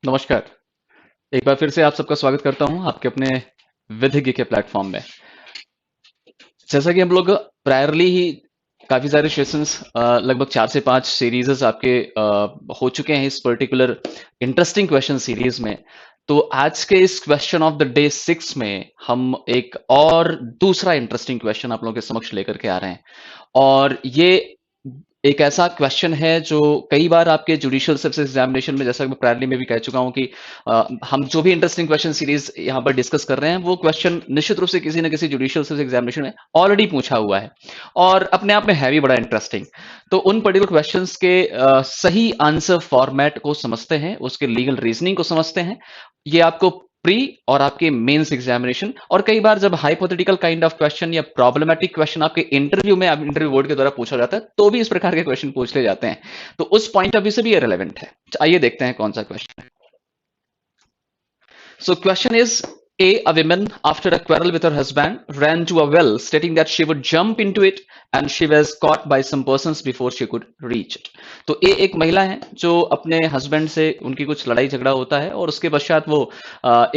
नमस्कार। एक बार फिर से आप सबका स्वागत करता हूं आपके अपने विधिज्ञ के प्लेटफॉर्म में। जैसा कि हम लोग प्रायरली ही काफी सारे सेशंस लगभग 4 से 5 सीरीजेस आपके हो चुके हैं इस पर्टिकुलर इंटरेस्टिंग क्वेश्चन सीरीज में। तो आज के इस क्वेश्चन ऑफ द डे 6 में हम एक और दूसरा इंटरेस्टिंग क्वेश्चन आप लोगों के समक्ष लेकर के आ रहे हैं। और ये एक ऐसा क्वेश्चन है जो कई बार आपके जुडिशियल सर्विस एग्जामिनेशन में, जैसा कि मैं प्रायरली में भी कह चुका हूं कि हम जो भी इंटरेस्टिंग क्वेश्चन सीरीज यहाँ पर डिस्कस कर रहे हैं वो क्वेश्चन निश्चित रूप से किसी न किसी जुडिशियल सर्विस एग्जामिनेशन में ऑलरेडी पूछा हुआ है और अपने आप में है भी बड़ा इंटरेस्टिंग। तो उन पर्टिकुलर क्वेश्चंस के सही आंसर फॉर्मेट को समझते हैं, उसके लीगल रीजनिंग को समझते हैं। ये आपको प्री और आपके मेंस एग्जामिनेशन और कई बार जब हाइपोथेटिकल काइंड ऑफ क्वेश्चन या प्रॉब्लमेटिक क्वेश्चन आपके इंटरव्यू में, इंटरव्यू बोर्ड के द्वारा पूछा जाता है, तो भी इस प्रकार के क्वेश्चन पूछ ले जाते हैं। तो उस पॉइंट ऑफ व्यू से भी ये रेलेवेंट है। आइए देखते हैं कौन सा क्वेश्चन है। So question is, a woman after a quarrel with her husband ran to a well stating that she would jump into it and she was caught by some persons before she could reach it. तो एक महिला है जो अपने husband से उनकी कुछ लड़ाई झगड़ा होता है और उसके पश्चात वो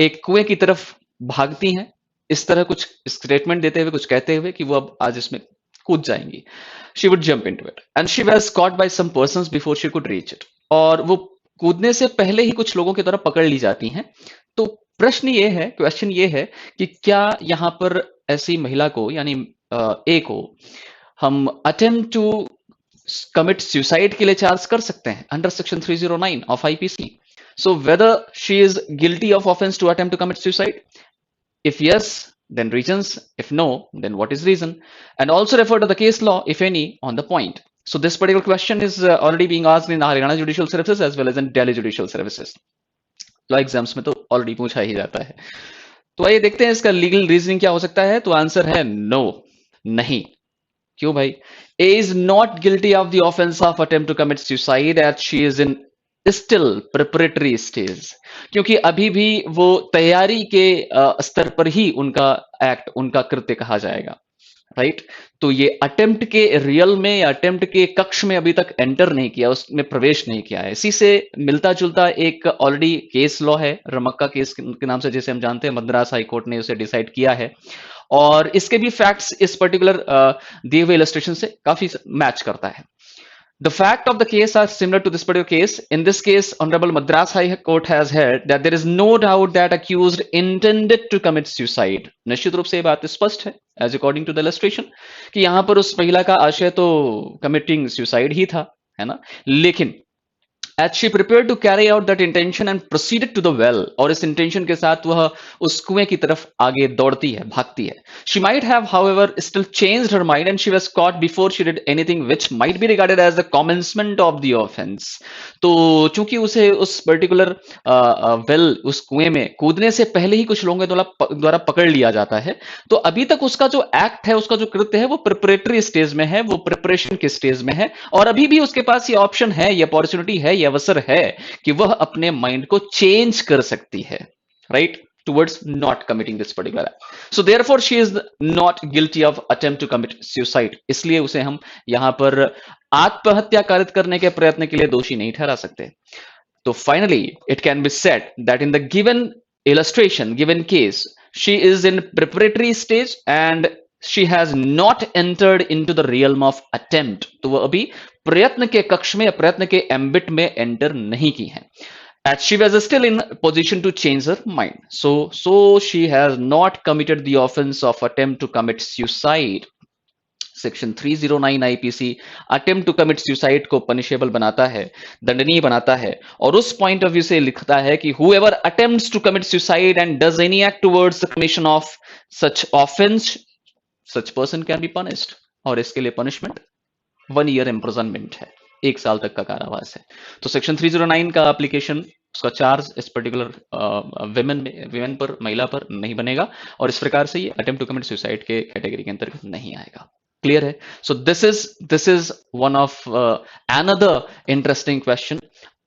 एक कुएं की तरफ भागती हैं, इस तरह कुछ स्टेटमेंट देते हुए, कुछ कहते हुए कि वो अब आज इसमें कूद जाएंगी। She would jump into it and she was caught by some persons before she could reach it. और वो कूदने से पहले ही कुछ लोगों के द्वारा पकड़ ली जाती हैं। तो प्रश्न ये है, क्वेश्चन ये है कि क्या यहाँ पर ऐसी महिला को, यानी ए को, हम अटेम्प्ट टू कमिट सुसाइड के लिए चार्ज कर सकते हैं under section 309 of IPC. So whether she is guilty of offence to attempt to commit suicide? If yes, then reasons. If no, then what is reason? And also refer to the case law, if any, on the point. So this particular question is already being asked in Haryana Judicial Services as well as in Delhi Judicial Services. Law exams में तो already पूछा ही जाता है। तो आइए देखते हैं इसका लीगल रीजनिंग क्या हो सकता है। तो आंसर है नो, नहीं। क्यों भाई? A is not guilty of the offence of attempt to commit suicide at she is in still preparatory stage, क्योंकि अभी भी वो तैयारी के स्तर पर ही उनका एक्ट, उनका कृत्य कहा जाएगा। राइट? तो ये अटेम्प्ट के रियल में या अटेम्प्ट के कक्ष में अभी तक एंटर नहीं किया, उसमें प्रवेश नहीं किया है। इसी से मिलता जुलता एक ऑलरेडी केस लॉ है, रमक्का केस के नाम से, जिसे हम जानते हैं, मद्रास हाई कोर्ट ने उसे डिसाइड किया है और इसके भी फैक्ट्स इस पर्टिकुलर दिए हुए इलस्ट्रेशन से काफी मैच करता है। The fact of the case are similar to this particular case. In this case, Honorable Madras High Court has held that there is no doubt that accused intended to commit suicide. निश्चित रूप से ये बात स्पष्ट है, as according to the illustration, कि यहाँ पर उस महिला का आशय तो committing suicide ही था, है ना? लेकिन As she prepared to carry out that intention and proceeded to the well, और इस इंटेंशन के साथ वह उस कुएं की तरफ आगे दौड़ती है, भागती है। She might have, however, still changed her mind and she was caught before she did anything which might be regarded as the commencement of the offense. तो चूंकि उसे उस पर्टिकुलर वेल, उस कुएं में कूदने से पहले ही कुछ लोगों के द्वारा पकड़ लिया जाता है, तो अभी तक उसका जो एक्ट है, उसका जो कृत्य है, वो प्रिपरेटरी स्टेज में है, वो प्रिपरेशन के स्टेज में है और अभी भी उसके पास ये ऑप्शन है, ये अपॉर्चुनिटी है, ये अवसर है कि वह अपने माइंड को चेंज कर सकती है, right, towards not committing this particular act. So therefore she is not guilty of attempt to commit suicide. इसलिए उसे हम यहां पर आत्महत्या कारित करने के प्रयत्न के लिए दोषी नहीं ठहरा सकते। तो finally it can be said that in the given illustration, given case, she is in preparatory stage and she has not entered into the realm of attempt. तो वो अभी प्रयत्न के कक्ष में या प्रयत्न के एम्बिट में एंटर नहीं की है। As she was still in position to change her mind, so she has not committed the offense of attempt to commit suicide. Section 309 IPC attempt to commit suicide को पनिशेबल बनाता है, दंडनीय बनाता है और उस पॉइंट ऑफ व्यू से लिखता है कि whoever attempts to commit suicide and does any act towards the commission of such offense, such person can be punished. और इसके लिए पनिशमेंट 1 year imprisonment है, 1 साल तक का कारावास है। तो सेक्शन 309 का एप्लीकेशन, उसका चार्ज इस पर्टिकुलर विमेन पर, महिला पर नहीं बनेगा और इस प्रकार से ये अटेम्प्ट टू कमिट सुसाइड के कैटेगरी के अंतर्गत नहीं आएगा। क्लियर है? So this is one of another interesting question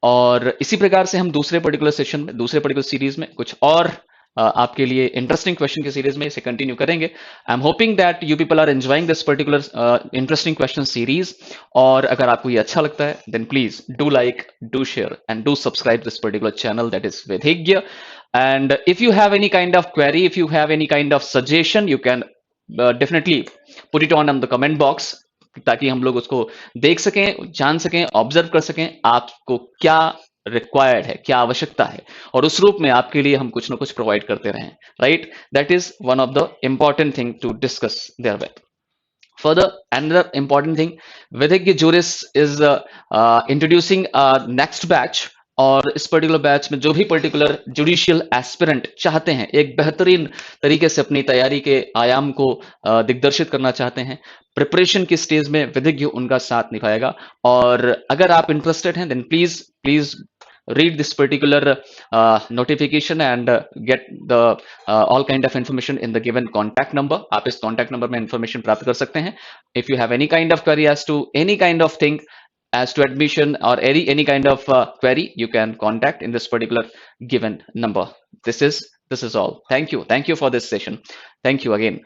और इसी प्रकार से हम दूसरे पर्टिकुलर सेशन में, दूसरे पर्टिकुलर सीरीज में कुछ और आपके लिए इंटरेस्टिंग क्वेश्चन की सीरीज में इसे कंटिन्यू करेंगे। I am hoping that you people are enjoying this particular interesting question series. और अगर आपको ये अच्छा लगता है then please do like, do share and do subscribe this particular channel, that is Vidhigya. And if you have any kind of query, if you have any kind of suggestion, you can definitely put it on the comment box, ताकि हम लोग उसको देख सकें, जान सकें, observe कर सकें आपको क्या रिक्वायर्ड है, क्या आवश्यकता है, और उस रूप में आपके लिए हम कुछ ना कुछ प्रोवाइड करते रहें। Right, that is one of the important thing to discuss there with. Further, another important thing, Vidhigya Juris is introducing a next batch। और इस पर्टिकुलर बैच में जो भी पर्टिकुलर जुडिशियल एस्पिरेंट चाहते हैं, एक बेहतरीन तरीके से अपनी तैयारी के आयाम को दिग्दर्शित करना चाहते हैं, प्रिपरेशन की स्टेज में विधिज्ञ उनका साथ निभाएगा। और अगर आप इंटरेस्टेड हैं then please please read this particular notification and get the all kind of information in the given contact number। आप इस contact number में information प्राप्त कर सकते हैं। If you have any kind of query as to any kind of thing as to admission or any kind of query, you can contact in this particular given number। This is all. Thank you for this session. Thank you again।